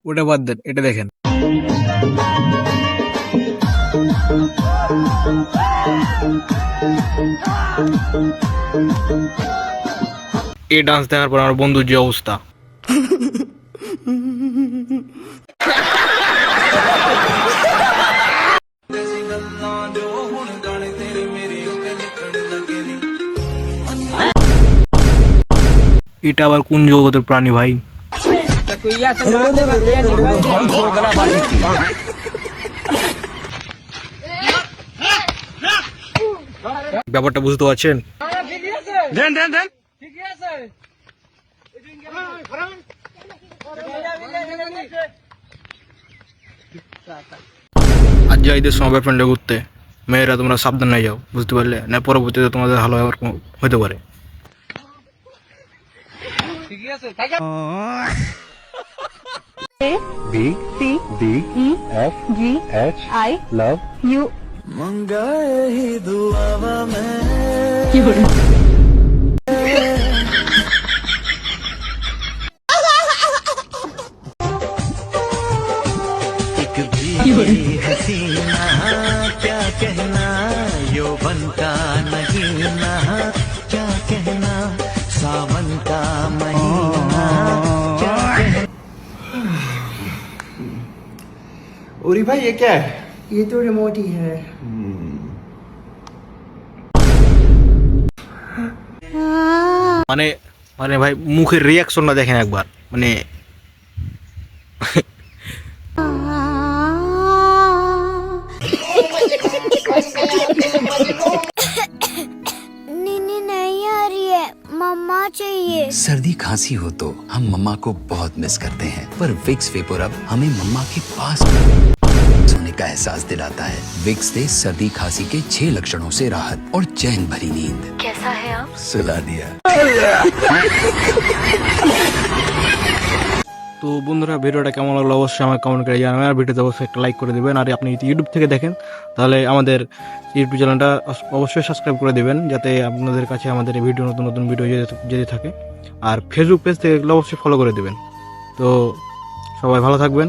ওটা বাদ দেন, এটা দেখেন। এই ডান্স দেখার পর আমার বন্ধুর যে অবস্থা। এটা আবার কোন জগতের প্রাণী ভাই? ব্যাপারটা বুঝতে পারছেন? আজ যাই ঈদের সময় বয়ফ্রেন্ডে ঘুরতে, মেয়েরা তোমরা সাবধান হয়ে যাও, বুঝতে পারলে না পরবর্তীতে তোমাদের ভালো হতে পারে। B C D E F G H I love you. हसीना क्या कहना यौवन का नगीना क्या कहना सावन का महीना क्या कहना। उरी भाई ये क्या है? ये तो रिमोट ही है। মানে মানে ভাই মুখের রিয়াকশনটা দেখেন একবার, মানে नीनी नहीं आ रही है, मम्मा चाहिए। सर्दी खांसी हो तो हम मम्मा को बहुत मिस करते हैं, पर विक्स वेपोरब हमें मम्मा के पास होने का एहसास दिलाता है। विक्स दे सर्दी खांसी के 6 लक्षणों से राहत और चैन भरी नींद। कैसा है आप? सुला दिया। তো বন্ধুরা, ভিডিওটা কেমন লাগলো অবশ্যই আমার কমেন্ট করে জানাবেন, আর ভিডিওতে অবশ্যই একটা লাইক করে দেবেন। আর আপনি যদি ইউটিউব থেকে দেখেন তাহলে আমাদের ইউটিউব চ্যানেলটা অবশ্যই সাবস্ক্রাইব করে দেবেন, যাতে আপনাদের কাছে আমাদের এই ভিডিও নতুন নতুন ভিডিও যেতে থাকে। আর ফেসবুক পেজ থেকে অবশ্যই ফলো করে দেবেন। তো সবাই ভালো থাকবেন।